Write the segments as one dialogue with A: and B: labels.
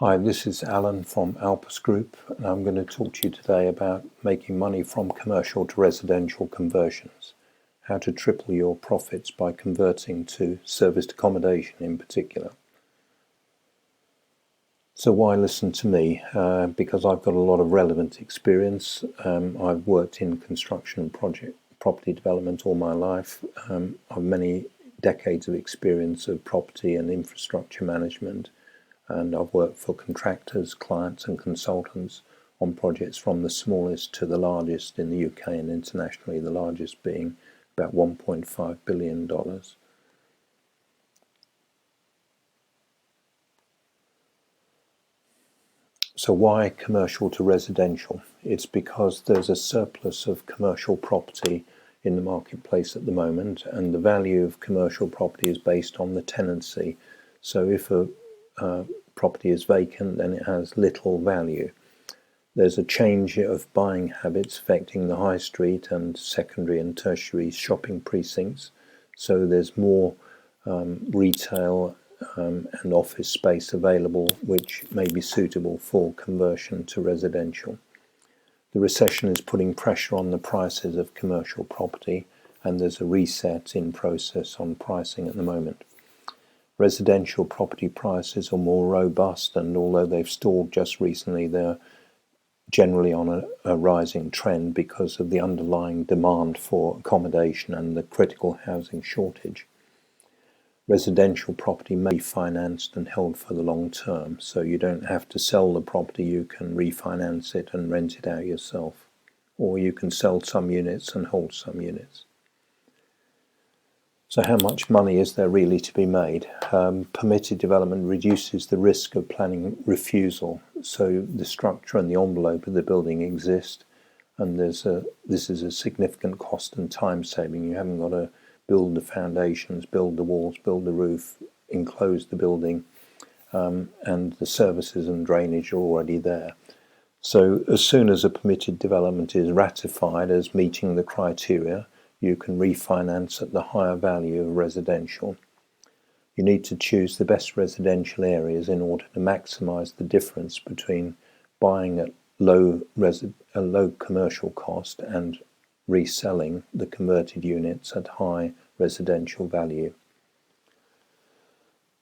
A: Hi, this is Alan from Alpus Group, and I'm going to talk to you today about making money from commercial to residential conversions, how to triple your profits by converting to serviced accommodation in particular. So why listen to me? Because I've got a lot of relevant experience. I've worked in construction and property development all my life. I've many decades of experience of property and infrastructure management. And I've worked for contractors, clients and consultants on projects from the smallest to the largest in the UK and internationally, the largest being about $1.5 billion. So why commercial to residential? It's because there's a surplus of commercial property in the marketplace at the moment, and the value of commercial property is based on the tenancy. So if a property is vacant, then it has little value. There's a change of buying habits affecting the high street and secondary and tertiary shopping precincts. So there's more retail and office space available, which may be suitable for conversion to residential. The recession is putting pressure on the prices of commercial property, and there's a reset in process on pricing at the moment. Residential property prices are more robust, and although they've stalled just recently, they're generally on a rising trend because of the underlying demand for accommodation and the critical housing shortage. Residential property may be financed and held for the long term, so you don't have to sell the property, you can refinance it and rent it out yourself. Or you can sell some units and hold some units. So how much money is there really to be made? Permitted development reduces the risk of planning refusal. So the structure and the envelope of the building exist, and this is a significant cost and time saving. You haven't got to build the foundations, build the walls, build the roof, enclose the building, and the services and drainage are already there. So as soon as a permitted development is ratified as meeting the criteria, you can refinance at the higher value of residential. You need to choose the best residential areas in order to maximise the difference between buying at a low commercial cost and reselling the converted units at high residential value.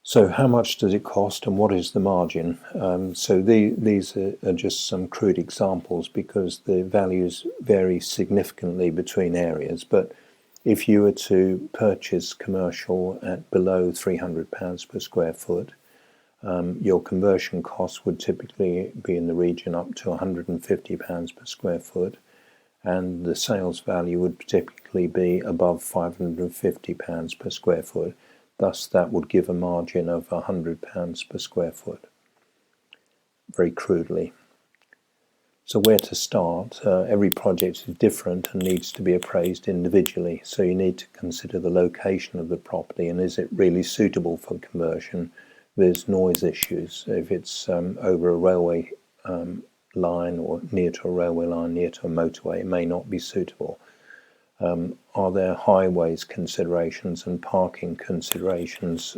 A: So how much does it cost and what is the margin? These are just some crude examples because the values vary significantly between areas. But if you were to purchase commercial at below £300 per square foot, your conversion costs would typically be in the region up to £150 per square foot, and the sales value would typically be above £550 per square foot. Thus, that would give a margin of £100 per square foot, very crudely. So where to start? Every project is different and needs to be appraised individually. So you need to consider the location of the property and is it really suitable for conversion. There's noise issues. If it's over a railway line or near to a railway line, near to a motorway, it may not be suitable. Are there highways considerations and parking considerations?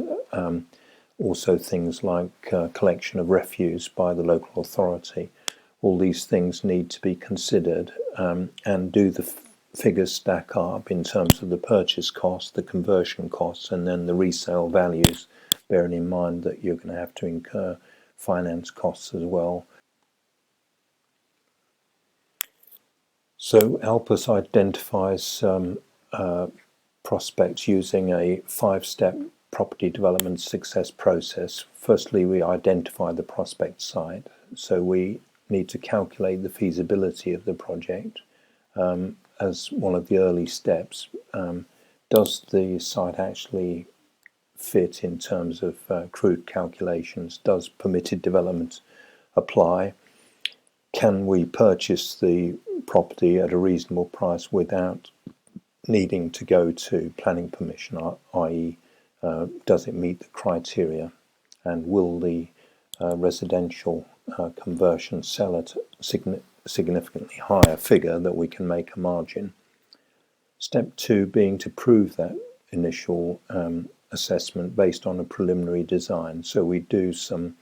A: Also things like collection of refuse by the local authority. All these things need to be considered, and do the figures stack up in terms of the purchase cost, the conversion costs, and then the resale values, bearing in mind that you're going to have to incur finance costs as well. So Alpus identifies prospects using a 5-step property development success process. Firstly, we identify the prospect site. So we need to calculate the feasibility of the project as one of the early steps. Does the site actually fit in terms of crude calculations? Does permitted development apply? Can we purchase the property at a reasonable price without needing to go to planning permission, i.e. Does it meet the criteria, and will the residential conversion sell at a significantly higher figure that we can make a margin? Step 2 being to prove that initial assessment based on a preliminary design. So we do some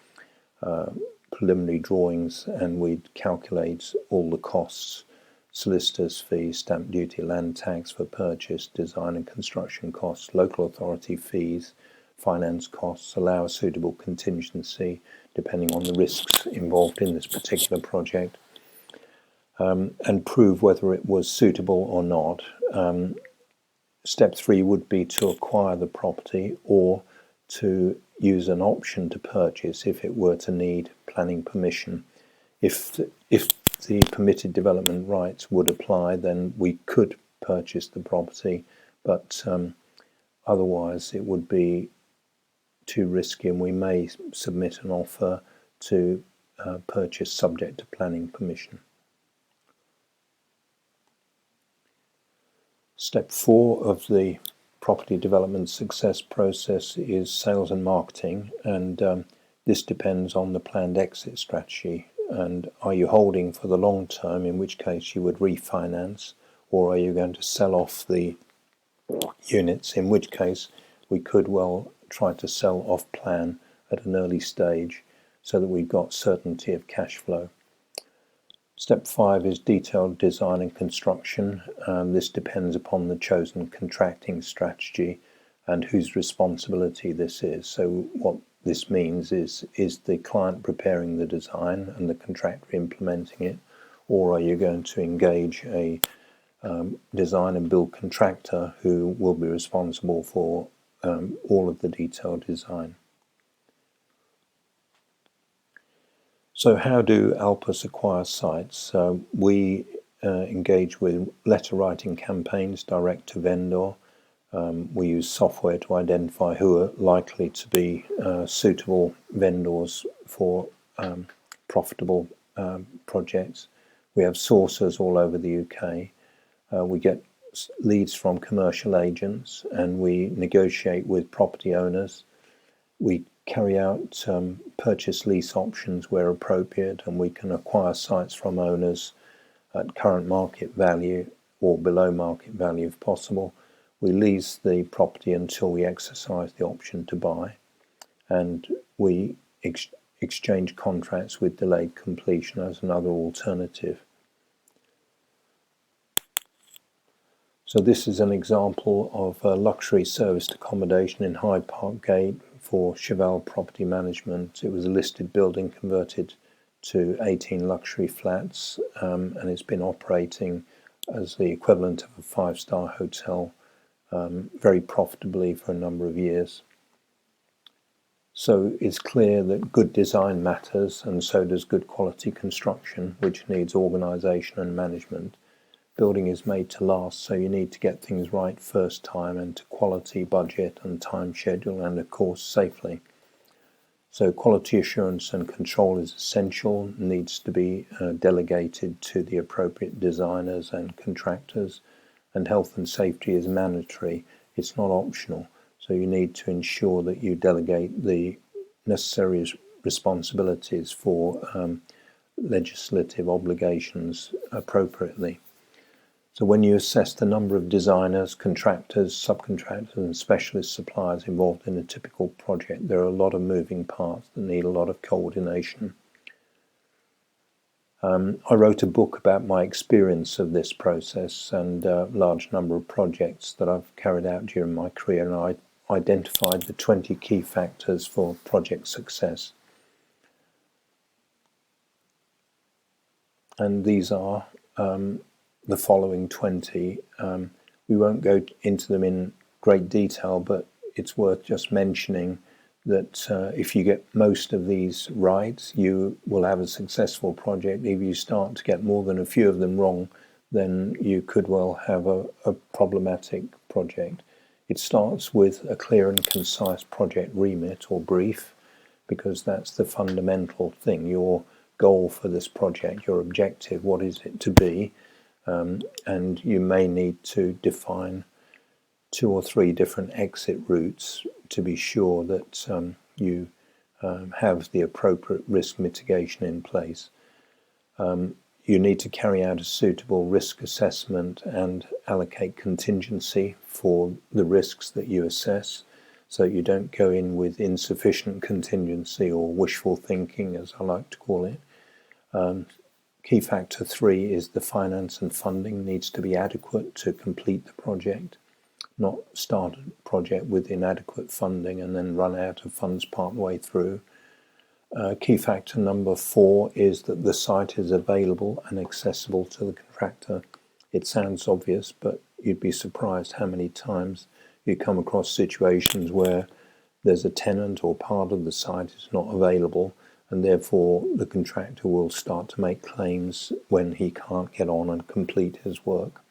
A: preliminary drawings, and we'd calculate all the costs: solicitors' fees, stamp duty, land tax for purchase, design and construction costs, local authority fees, finance costs, allow a suitable contingency depending on the risks involved in this particular project, and prove whether it was suitable or not. Step 3 would be to acquire the property or to use an option to purchase if it were to need planning permission. If the permitted development rights would apply, then we could purchase the property, but otherwise it would be too risky, and we may submit an offer to purchase subject to planning permission. Step 4 of the property development success process is sales and marketing, and this depends on the planned exit strategy. And are you holding for the long term, in which case you would refinance, or are you going to sell off the units, in which case we could well try to sell off plan at an early stage so that we've got certainty of cash flow. Step 5 is detailed design and construction. This depends upon the chosen contracting strategy and whose responsibility this is. So what this means is the client preparing the design and the contractor implementing it, or are you going to engage a design and build contractor who will be responsible for all of the detailed design? So how do Alpus acquire sites? We engage with letter writing campaigns direct to vendor. We use software to identify who are likely to be suitable vendors for profitable projects. We have sources all over the UK. We get leads from commercial agents, and we negotiate with property owners. We carry out purchase lease options where appropriate, and we can acquire sites from owners at current market value or below market value if possible. We lease the property until we exercise the option to buy, and we exchange contracts with delayed completion as another alternative. So this is an example of a luxury serviced accommodation in Hyde Park Gate for Cheval Property Management. It was a listed building converted to 18 luxury flats, and it's been operating as the equivalent of a 5-star hotel very profitably for a number of years. So it's clear that good design matters, and so does good quality construction, which needs organisation and management. Building is made to last, so you need to get things right first time, and to quality, budget and time schedule, and of course safely. So quality assurance and control is essential, needs to be delegated to the appropriate designers and contractors, and health and safety is mandatory, it's not optional. So you need to ensure that you delegate the necessary responsibilities for legislative obligations appropriately. So when you assess the number of designers, contractors, subcontractors and specialist suppliers involved in a typical project, there are a lot of moving parts that need a lot of coordination. I wrote a book about my experience of this process and a large number of projects that I've carried out during my career, and I identified the 20 key factors for project success. And these are the following 20. We won't go into them in great detail, but it's worth just mentioning that if you get most of these right, you will have a successful project. If you start to get more than a few of them wrong, then you could well have a problematic project. It starts with a clear and concise project remit or brief, because that's the fundamental thing. Your goal for this project, your objective, what is it to be? And you may need to define 2 or 3 different exit routes to be sure that you have the appropriate risk mitigation in place. You need to carry out a suitable risk assessment and allocate contingency for the risks that you assess. so you don't go in with insufficient contingency or wishful thinking, as I like to call it. Key factor 3 is the finance and funding needs to be adequate to complete the project, not start a project with inadequate funding and then run out of funds part way through. Key factor number 4 is that the site is available and accessible to the contractor. It sounds obvious, but you'd be surprised how many times you come across situations where there's a tenant or part of the site is not available, and therefore the contractor will start to make claims when he can't get on and complete his work.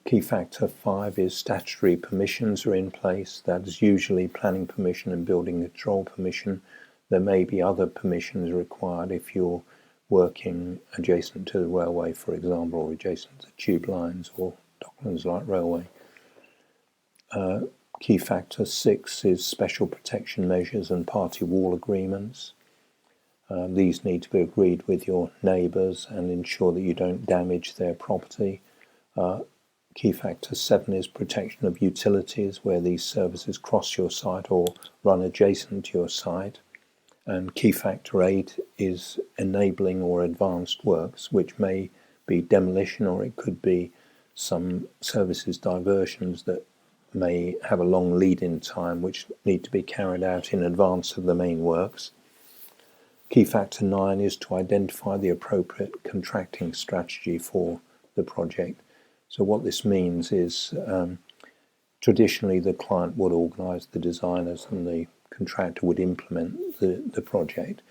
A: Key factor 5 is statutory permissions are in place. That is usually planning permission and building control permission. There may be other permissions required if you're working adjacent to the railway, for example, or adjacent to tube lines or Docklands Light Railway. Key factor 6 is special protection measures and party wall agreements. These need to be agreed with your neighbours and ensure that you don't damage their property. Key factor 7 is protection of utilities where these services cross your site or run adjacent to your site. And key factor 8 is enabling or advanced works, which may be demolition or it could be some services diversions that may have a long lead-in time which need to be carried out in advance of the main works. Key factor 9 is to identify the appropriate contracting strategy for the project. So what this means is traditionally the client would organise the designers and the contractor would implement the project.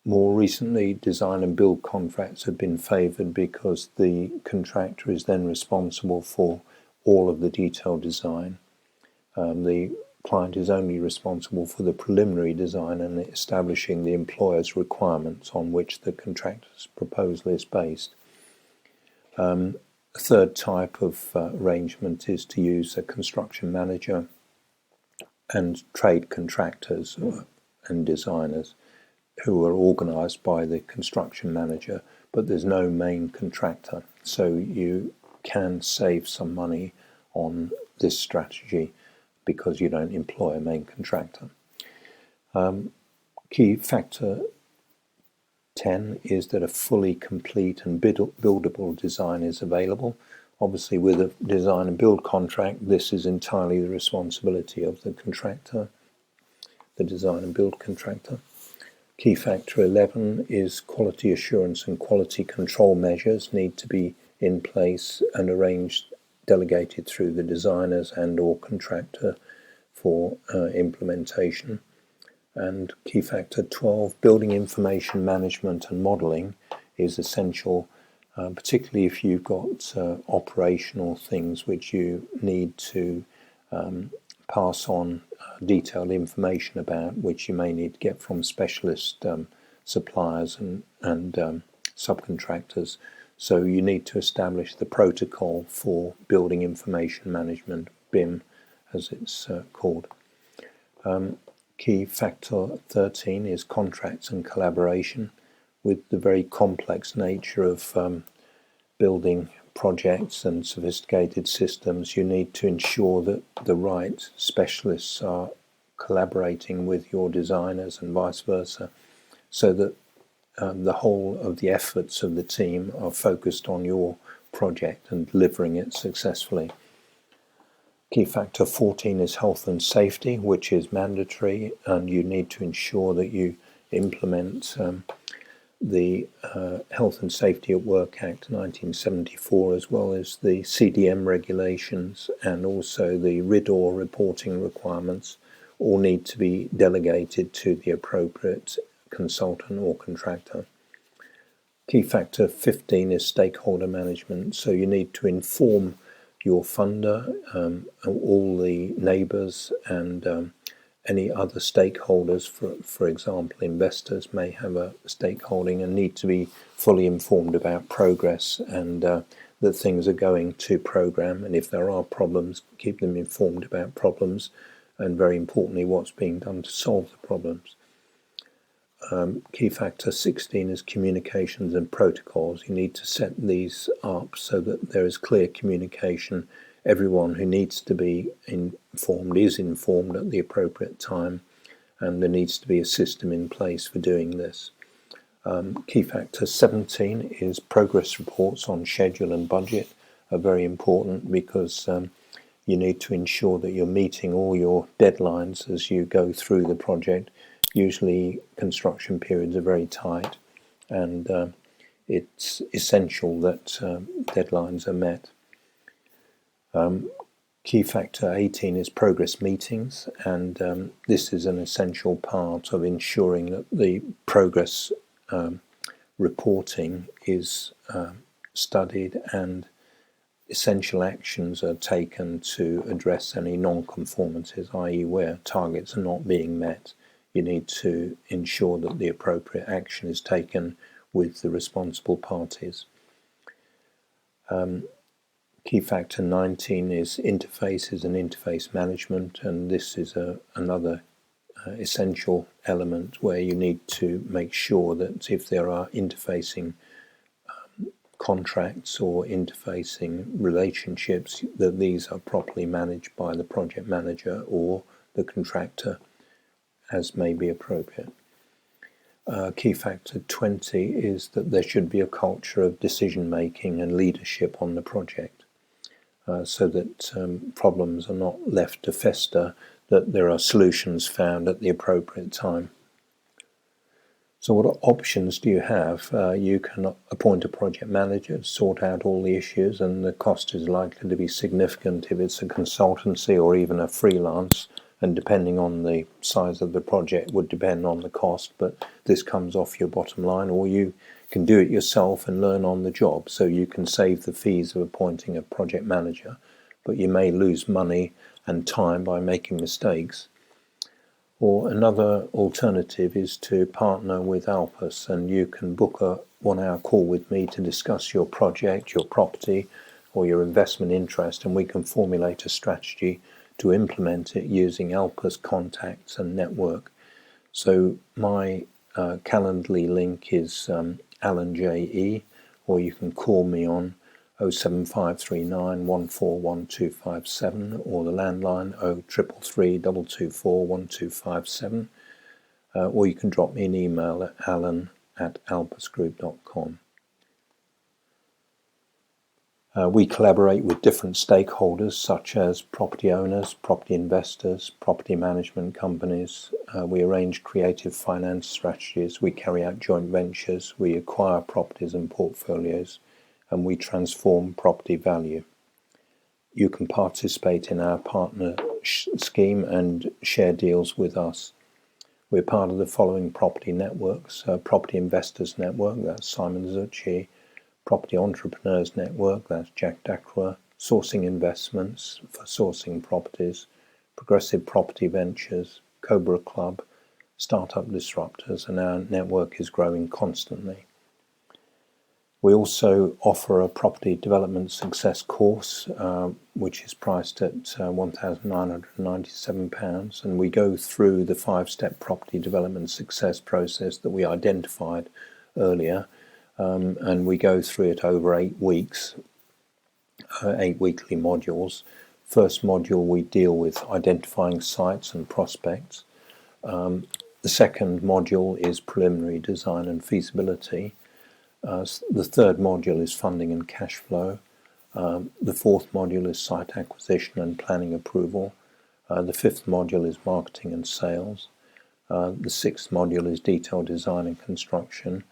A: More recently, design and build contracts have been favoured because the contractor is then responsible for all of the detailed design. The client is only responsible for the preliminary design and establishing the employer's requirements on which the contractor's proposal is based. A third type of arrangement is to use a construction manager and trade contractors and designers who are organised by the construction manager, but there's no main contractor. So you can save some money on this strategy because you don't employ a main contractor. Key factor 10 is that a fully complete and buildable design is available. Obviously, with a design and build contract, this is entirely the responsibility of the contractor, the design and build contractor. Key factor 11 is quality assurance and quality control measures need to be in place and arranged, delegated through the designers and or contractor for implementation. And key factor 12, building information management and modelling is essential, particularly if you've got operational things which you need to pass on detailed information about, which you may need to get from specialist suppliers and subcontractors. So you need to establish the protocol for building information management, BIM as it's called. Key factor 13 is contracts and collaboration. With the very complex nature of building projects and sophisticated systems, you need to ensure that the right specialists are collaborating with your designers and vice versa, so that the whole of the efforts of the team are focused on your project and delivering it successfully. Key factor 14 is health and safety, which is mandatory, and you need to ensure that you implement the Health and Safety at Work Act 1974, as well as the CDM regulations and also the RIDOR reporting requirements, all need to be delegated to the appropriate consultant or contractor. Key factor 15 is stakeholder management, so you need to inform your funder, all the neighbours and any other stakeholders. For example, investors may have a stakeholding and need to be fully informed about progress and that things are going to programme, and if there are problems, keep them informed about problems and, very importantly, what's being done to solve the problems. Key factor 16 is communications and protocols. You need to set these up so that there is clear communication everyone who needs to be informed is informed at the appropriate time, and there needs to be a system in place for doing this. Key factor 17 is progress reports on schedule and budget are very important, because you need to ensure that you're meeting all your deadlines as you go through the project. Usually construction periods are very tight, and it's essential that deadlines are met. Key factor 18 is progress meetings, and this is an essential part of ensuring that the progress reporting is studied and essential actions are taken to address any non-conformities, i.e. where targets are not being met. You need to ensure that the appropriate action is taken with the responsible parties. Key factor 19 is interfaces and interface management, and this is another essential element where you need to make sure that if there are interfacing contracts or interfacing relationships, that these are properly managed by the project manager or the contractor as may be appropriate. Key factor 20 is that there should be a culture of decision making and leadership on the project, so that problems are not left to fester, that there are solutions found at the appropriate time. So what options do you have? You can appoint a project manager to sort out all the issues, and the cost is likely to be significant if it's a consultancy or even a freelance, and depending on the size of the project would depend on the cost, but this comes off your bottom line. Or you can do it yourself and learn on the job, so you can save the fees of appointing a project manager, but you may lose money and time by making mistakes. Or another alternative is to partner with Alpus, and you can book a 1-hour call with me to discuss your project, your property, or your investment interest, and we can formulate a strategy to implement it using Alpus contacts and network. So my Calendly link is Alan J.E., or you can call me on 07539 141257, or the landline 0333 224 1257, or you can drop me an email at alan@alpusgroup.com. We collaborate with different stakeholders such as property owners, property investors, property management companies. We arrange creative finance strategies, we carry out joint ventures, we acquire properties and portfolios, and we transform property value. You can participate in our partner scheme and share deals with us. We're part of the following property networks: Property Investors Network, that's Simon Zucchi; Property Entrepreneurs Network, that's Jack Dacra; Sourcing Investments for sourcing properties; Progressive Property Ventures; Cobra Club; Startup Disruptors, and our network is growing constantly. We also offer a property development success course, which is priced at £1,997, and we go through the 5-step property development success process that we identified earlier, and we go through it over 8 weeks, 8 weekly modules. First module, we deal with identifying sites and prospects. The second module is preliminary design and feasibility. The third module is funding and cash flow. The fourth module is site acquisition and planning approval. The fifth module is marketing and sales. The sixth module is detailed design and construction.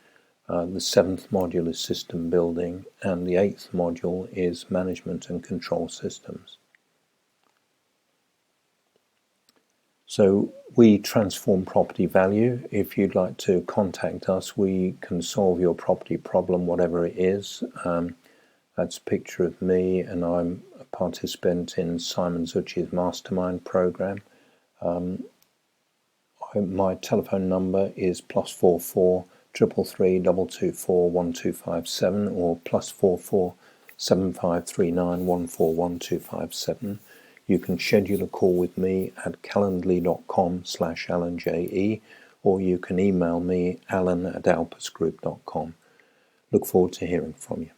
A: The seventh module is system building, and the eighth module is management and control systems. So we transform property value. If you'd like to contact us, we can solve your property problem, whatever it is. That's a picture of me, and I'm a participant in Simon Zucchi's mastermind program. My telephone number is +44 333 224 1257, or +44 7539 14 1257. You can schedule a call with me at calendly.com/AlanJE, or you can email me alan@alpusgroup.com. Look forward to hearing from you.